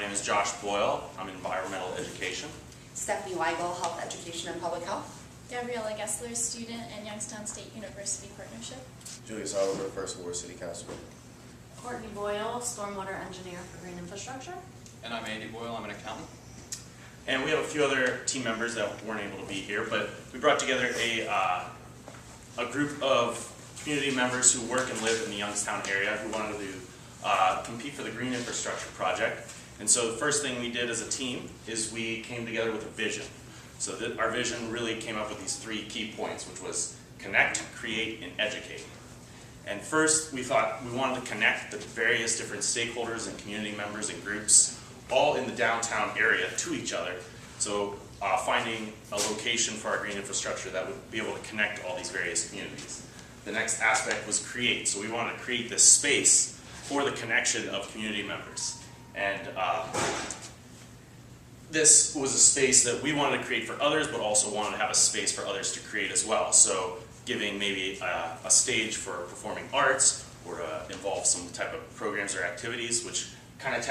name is Josh Boyle. I'm in environmental education. Stephanie Weigel, Health Education and Public Health. Gabriella Gessler, student in Youngstown State University Partnership. Julius Oliver, First Ward City Councilor. Courtney Boyle, Stormwater Engineer for Green Infrastructure. And I'm Andy Boyle, I'm an accountant. And we have a few other team members that weren't able to be here, but we brought together a group of community members who work and live in the Youngstown area who wanted to compete for the Green Infrastructure Project. And so the first thing we did as a team is we came together with a vision. So that our vision really came up with these three key points, which was connect, create, and educate. And first, we thought we wanted to connect the various different stakeholders and community members and groups all in the downtown area to each other. So finding a location for our green infrastructure that would be able to connect all these various communities. The next aspect was create. So we wanted to create this space for the connection of community members. And this was a space that we wanted to create for others, but also wanted to have a space for others to create as well. So giving maybe a stage for performing arts, or to involve some type of programs or activities, which kind of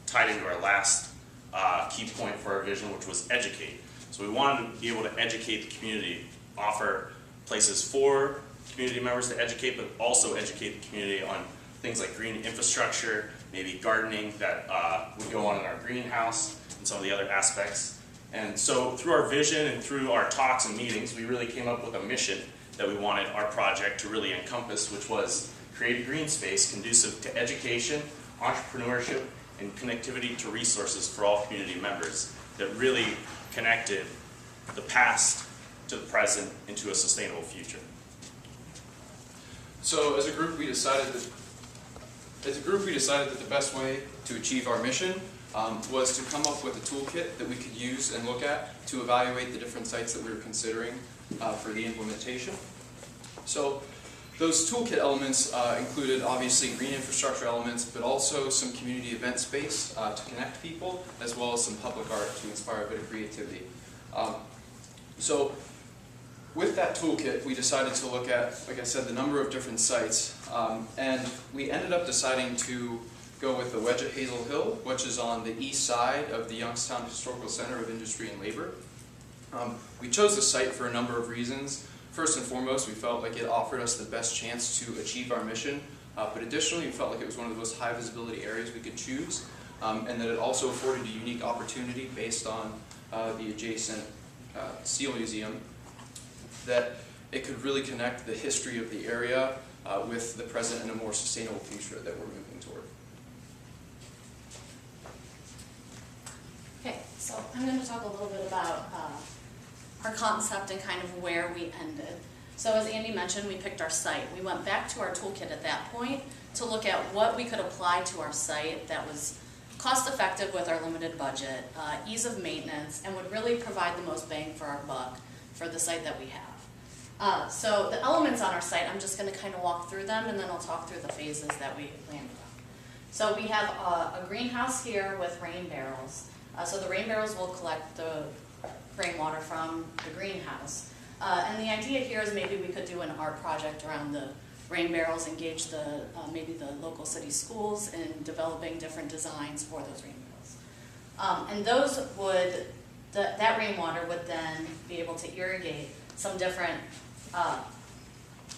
tied into our last key point for our vision, which was educate. So we wanted to be able to educate the community, offer places for community members to educate, but also educate the community on things like green infrastructure, maybe gardening that would go on in our greenhouse, and some of the other aspects. And so through our vision and through our talks and meetings, we really came up with a mission that we wanted our project to really encompass, which was create a green space conducive to education, entrepreneurship, and connectivity to resources for all community members that really connected the past to the present into a sustainable future. So as a group we decided that the best way to achieve our mission was to come up with a toolkit that we could use and look at to evaluate the different sites that we were considering for the implementation. So those toolkit elements included obviously green infrastructure elements, but also some community event space to connect people, as well as some public art to inspire a bit of creativity. So with that toolkit, we decided to look at, like I said, the number of different sites, and we ended up deciding to go with the Wedge at Hazel Hill, which is on the east side of the Youngstown Historical Center of Industry and Labor. We chose the site for a number of reasons. First and foremost, we felt like it offered us the best chance to achieve our mission, but additionally, we felt like it was one of the most high visibility areas we could choose, and that it also afforded a unique opportunity based on the adjacent Steel Museum, that it could really connect the history of the area with the present and a more sustainable future that we're moving toward. Okay, so I'm going to talk a little bit about our concept and kind of where we ended. So as Andy mentioned, we picked our site. We went back to our toolkit at that point to look at what we could apply to our site that was cost effective with our limited budget, ease of maintenance, and would really provide the most bang for our buck for the site that we have. So the elements on our site, I'm just going to kind of walk through them, and then I'll talk through the phases that we landed on. So we have a greenhouse here with rain barrels. So the rain barrels will collect the rainwater from the greenhouse. And the idea here is maybe we could do an art project around the rain barrels, engage maybe the local city schools in developing different designs for those rain barrels. And those that rainwater would then be able to irrigate some different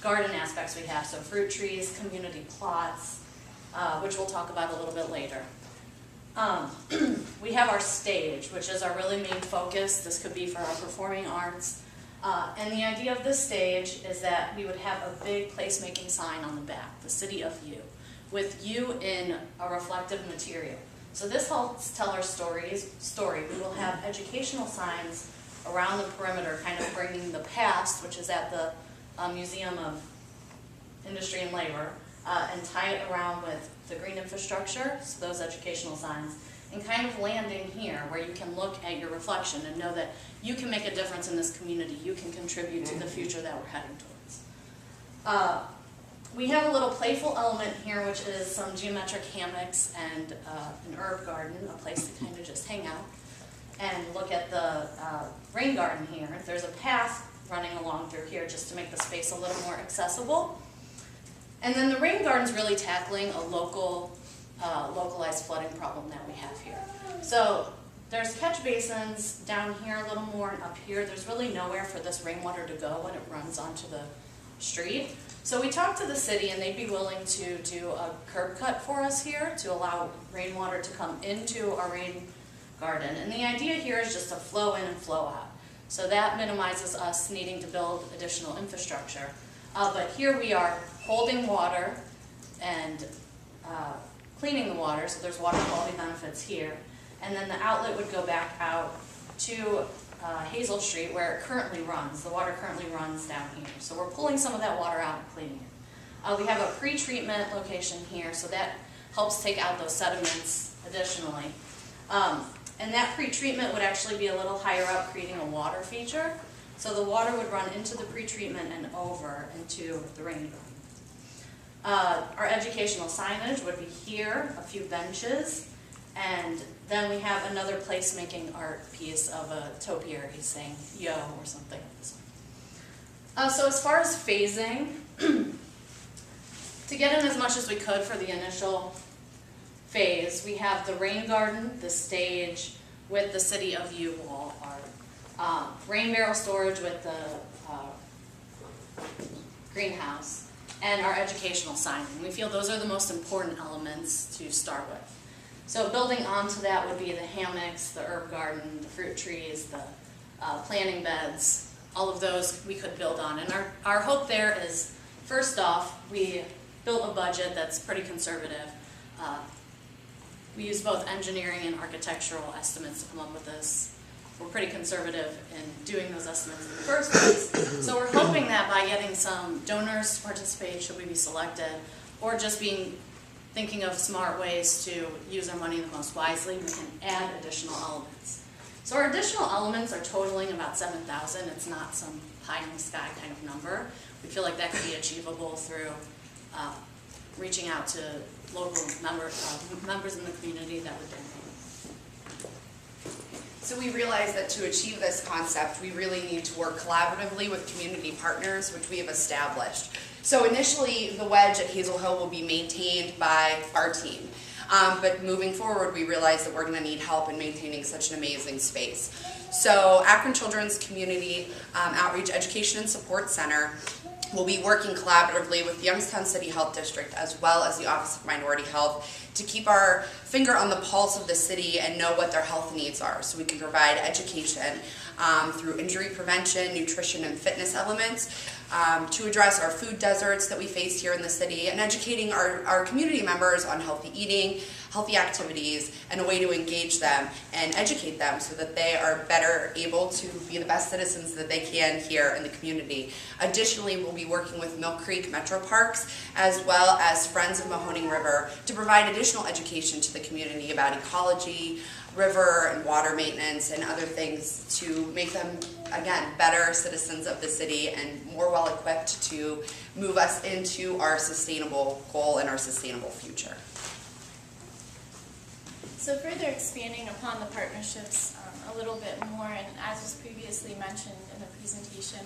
garden aspects we have, so fruit trees, community plots, which we'll talk about a little bit later. We have our stage, which is our really main focus. This could be for our performing arts. And the idea of this stage is that we would have a big placemaking sign on the back, the City of You, with you in a reflective material. So this helps tell our story. We will have educational signs around the perimeter, kind of bringing the past, which is at the Museum of Industry and Labor, and tie it around with the green infrastructure, so those educational signs, and kind of landing here where you can look at your reflection and know that you can make a difference in this community, you can contribute to the future that we're heading towards. We have a little playful element here, which is some geometric hammocks and an herb garden, a place to kind of just hang out and look at the rain garden here. There's a path running along through here just to make the space a little more accessible. And then the rain garden's really tackling a localized flooding problem that we have here. So there's catch basins down here a little more, and up here there's really nowhere for this rainwater to go when it runs onto the street. So we talked to the city and they'd be willing to do a curb cut for us here to allow rainwater to come into our rain garden. And the idea here is just to flow in and flow out. So that minimizes us needing to build additional infrastructure. But here we are holding water and cleaning the water, so there's water quality benefits here. And then the outlet would go back out to Hazel Street where it currently runs. The water currently runs down here. So we're pulling some of that water out and cleaning it. We have a pre-treatment location here, so that helps take out those sediments additionally. And that pre-treatment would actually be a little higher up, creating a water feature. So the water would run into the pre-treatment and over into the rain garden. Our educational signage would be here, a few benches, and then we have another placemaking art piece of a topiary saying yo or something like this. So as far as phasing, to get in as much as we could for the initial phase, we have the rain garden, the stage with the City of You wall art, rain barrel storage with the greenhouse, and our educational signing. We feel those are the most important elements to start with. So building onto that would be the hammocks, the herb garden, the fruit trees, the planting beds, all of those we could build on. And our hope there is, first off, we built a budget that's pretty conservative. We use both engineering and architectural estimates to come up with this. We're pretty conservative in doing those estimates in the first place. So we're hoping that by getting some donors to participate, should we be selected, or just thinking of smart ways to use our money the most wisely, we can add additional elements. So our additional elements are totaling about 7,000. It's not some pie in the sky kind of number. We feel like that could be achievable through reaching out to local members in the community that would donate. So we realize that to achieve this concept, we really need to work collaboratively with community partners, which we have established. So initially, the Wedge at Hazel Hill will be maintained by our team. But moving forward, we realize that we're going to need help in maintaining such an amazing space. So Akron Children's Community Outreach Education and Support Center will be working collaboratively with the Youngstown City Health District as well as the Office of Minority Health to keep our finger on the pulse of the city and know what their health needs are, so we can provide education through injury prevention, nutrition, and fitness elements to address our food deserts that we face here in the city, and educating our community members on healthy eating, healthy activities, and a way to engage them and educate them so that they are better able to be the best citizens that they can here in the community. Additionally, we'll be working with Mill Creek Metro Parks as well as Friends of Mahoning River to provide additional education to the community about ecology, river and water maintenance, and other things to make them, again, better citizens of the city and more well equipped to move us into our sustainable goal and our sustainable future. So further expanding upon the partnerships a little bit more, and as was previously mentioned in the presentation,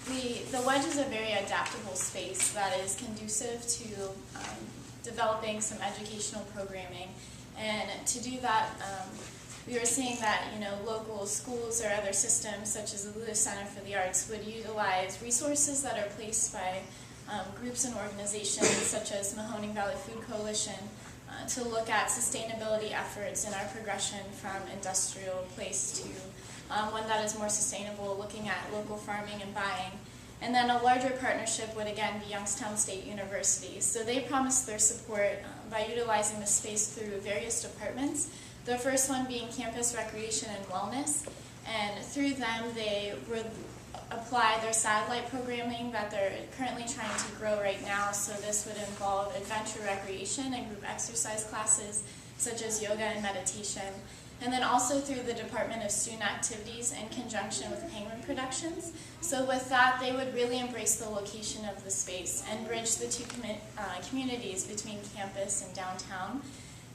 the Wedge is a very adaptable space that is conducive to developing some educational programming. And to do that, we were seeing that local schools or other systems such as the Lewis Center for the Arts would utilize resources that are placed by groups and organizations such as Mahoning Valley Food Coalition to look at sustainability efforts in our progression from industrial place to one that is more sustainable, looking at local farming and buying. And then a larger partnership would again be Youngstown State University. So they promised their support by utilizing the space through various departments. The first one being campus recreation and wellness. And through them they would apply their satellite programming that they're currently trying to grow right now. So this would involve adventure recreation and group exercise classes such as yoga and meditation. And then also through the Department of Student Activities in conjunction with Penguin Productions. So with that, they would really embrace the location of the space and bridge the two communities between campus and downtown.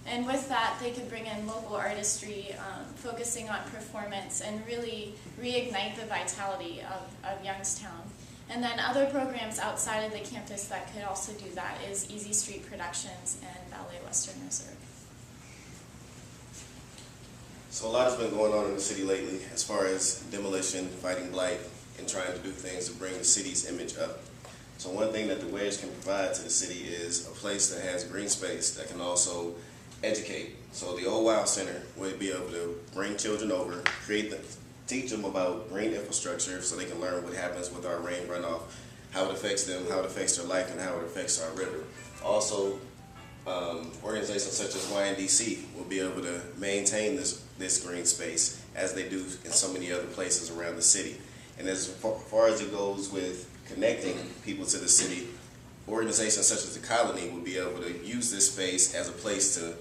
And with that, they could bring in local artistry, focusing on performance, and really reignite the vitality of Youngstown. And then other programs outside of the campus that could also do that is Easy Street Productions and Ballet Western Reserve. So a lot has been going on in the city lately as far as demolition, fighting blight, and trying to do things to bring the city's image up. So one thing that the Wedge can provide to the city is a place that has green space that can also educate. So the Old Wild Center would be able to bring children over, teach them about green infrastructure so they can learn what happens with our rain runoff, how it affects them, how it affects their life, and how it affects our river. Also, organizations such as YNDC will be able to maintain this green space as they do in so many other places around the city. And as far as it goes with connecting people to the city, organizations such as the Colony will be able to use this space as a place to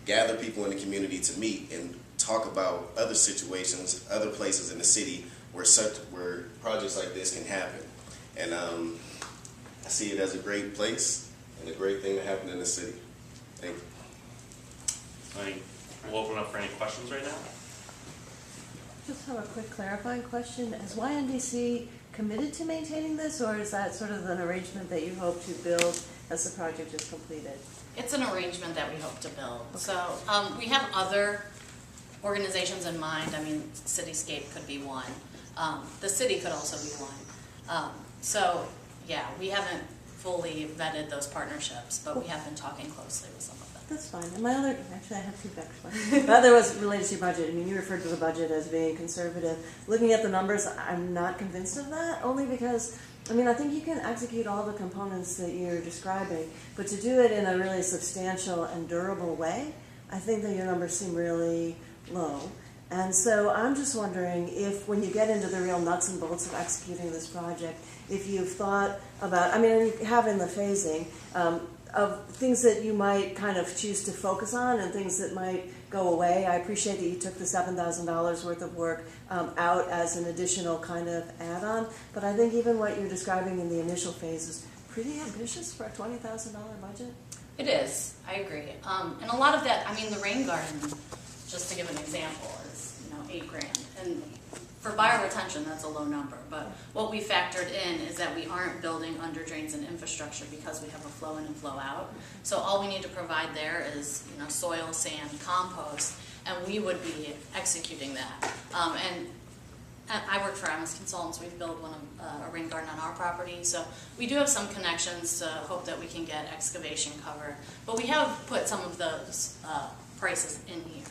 gather people in the community to meet and talk about other situations, other places in the city where projects like this can happen. And I see it as a great place and a great thing to happen in the city. Thank you. I think we'll open up for any questions right now. Just have a quick clarifying question. Is YNDC committed to maintaining this, or is that sort of an arrangement that you hope to build as the project is completed? It's an arrangement that we hope to build. So we have other organizations in mind. I mean, Cityscape could be one. The city could also be one. So yeah, we haven't fully vetted those partnerships, but we have been talking closely with some of them. That's fine. And my other, actually I have two questions. My other was related to your budget. I mean, you referred to the budget as being conservative. Looking at the numbers, I'm not convinced of that, only because, I mean, I think you can execute all the components that you're describing, but to do it in a really substantial and durable way, I think that your numbers seem really low. And so I'm just wondering if, when you get into the real nuts and bolts of executing this project, if you've thought about, I mean, you have in the phasing, of things that you might kind of choose to focus on and things that might go away. I appreciate that you took the $7,000 worth of work out as an additional kind of add-on, but I think even what you're describing in the initial phase is pretty ambitious for a $20,000 budget. It is, I agree. And a lot of that, I mean, the rain garden, just to give an example, is, you know, $8 grand. And for bioretention, that's a low number. But what we factored in is that we aren't building under drains and infrastructure because we have a flow in and flow out. So all we need to provide there is, you know, soil, sand, compost, and we would be executing that. And I work for MS Consultants. We've built a rain garden on our property, so we do have some connections to hope that we can get excavation covered. But we have put some of those prices in here.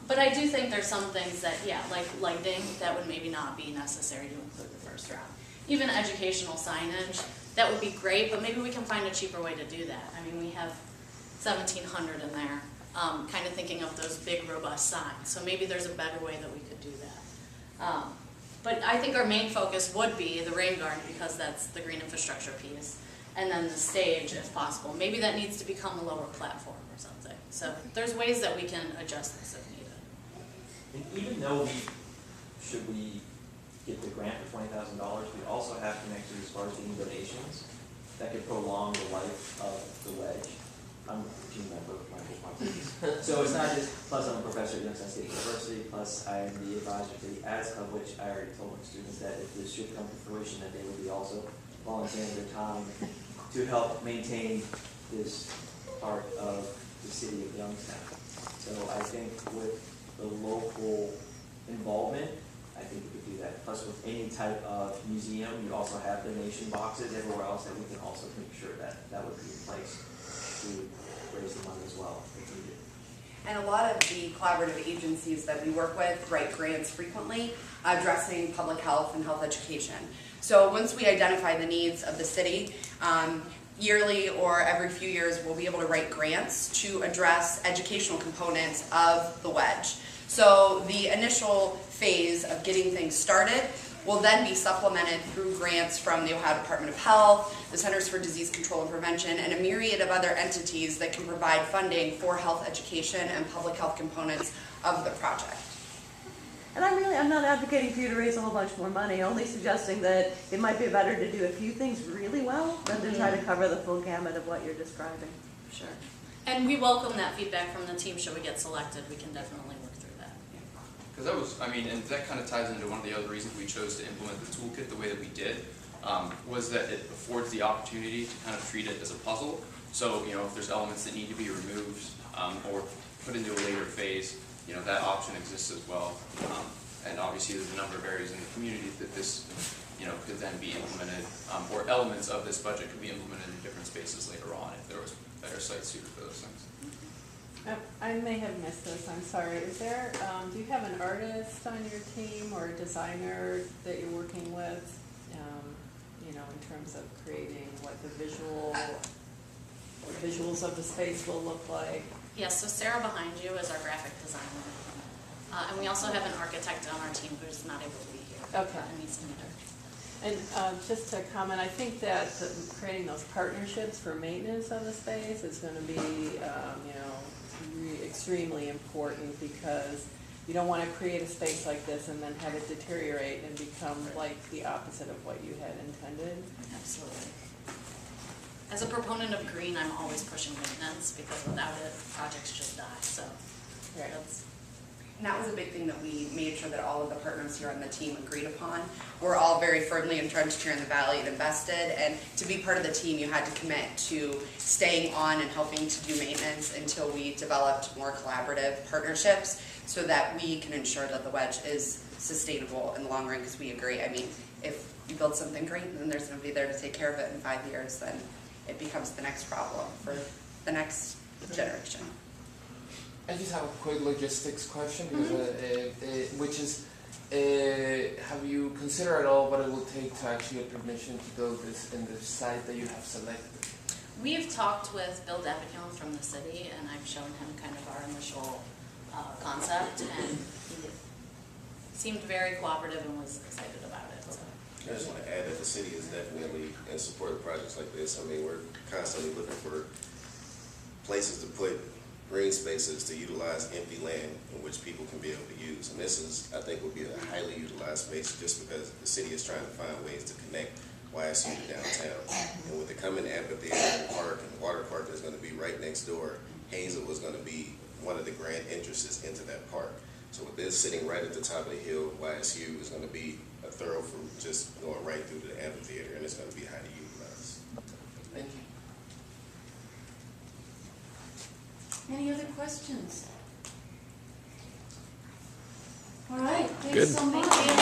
But I do think there's some things that, yeah, like lighting, that would maybe not be necessary to include the first round. Even educational signage, that would be great, but maybe we can find a cheaper way to do that. I mean, we have 1,700 in there, kind of thinking of those big, robust signs. So maybe there's a better way that we could do that. But I think our main focus would be the rain garden because that's the green infrastructure piece. And then the stage, if possible. Maybe that needs to become a lower platform or something. So there's ways that we can adjust this if needed. And even though should we get the grant for $20,000, we also have connections as far as getting donations that could prolong the life of the Wedge. I'm a team member of Michael. So it's not just, plus I'm a professor at Youngstown State University, plus I am the advisor to the Ads Club, which I already told my students that if this should come to fruition, that they would be also volunteering their time to help maintain this part of the city of Youngstown. So I think with the local involvement, I think we could do that. Plus with any type of museum, you also have donation boxes everywhere else that we can also make sure that that would be in place to raise the money as well if needed. And a lot of the collaborative agencies that we work with write grants frequently addressing public health and health education. So once we identify the needs of the city, yearly or every few years we'll be able to write grants to address educational components of the Wedge. So the initial phase of getting things started will then be supplemented through grants from the Ohio Department of Health, the Centers for Disease Control and Prevention, and a myriad of other entities that can provide funding for health education and public health components of the project. And I'm not advocating for you to raise a whole bunch more money, only suggesting that it might be better to do a few things really well than to try to cover the full gamut of what you're describing. Sure. And we welcome that feedback from the team. Should we get selected, we can definitely work through that. Because that was, I mean, and that kind of ties into one of the other reasons we chose to implement the toolkit the way that we did, was that it affords the opportunity to kind of treat it as a puzzle. So, you know, if there's elements that need to be removed or put into a later phase, that option exists as well. And obviously, there's a number of areas in the community that this, could then be implemented, or elements of this budget could be implemented in different spaces later on if there was better sites suited for those things. I may have missed this, I'm sorry. Is there, do you have an artist on your team or a designer that you're working with, in terms of creating what the visuals of the space will look like? Yes, so Sarah behind you is our graphic designer. And we also have an architect on our team who's not able to be here. Okay. And needs to meet her. And just to comment, I think that creating those partnerships for maintenance of the space is going to be, extremely important, because you don't want to create a space like this and then have it deteriorate and become like the opposite of what you had intended. Absolutely. As a proponent of green, I'm always pushing maintenance, because without it, projects just die, so Right. that's. And that was a big thing that we made sure that all of the partners here on the team agreed upon. We're all very firmly entrenched here in the Valley and invested, and to be part of the team, you had to commit to staying on and helping to do maintenance until we developed more collaborative partnerships so that we can ensure that the Wedge is sustainable in the long run, because we agree. I mean, if you build something great and then there's nobody there to take care of it in 5 years, then it becomes the next problem for the next generation. I just have a quick logistics question, because, which is, have you considered at all what it will take to actually get permission to build this in the site that you have selected? We've talked with Bill Davikian from the city, and I've shown him kind of our initial concept, and he seemed very cooperative and was excited about it. So. I just want to add that the city is definitely in support of projects like this. I mean, we're constantly looking for places to put green spaces to utilize empty land in which people can be able to use. And this is, I think, will be a highly utilized space, just because the city is trying to find ways to connect YSU to downtown. And with the coming amphitheater and park and water park that's going to be right next door, Hazel is going to be one of the grand entrances into that park. So with this sitting right at the top of the hill, YSU is going to be a thoroughfare just going right through to the amphitheater, and it's going to be highly utilized. Thank you. Any other questions? All right, thanks so much.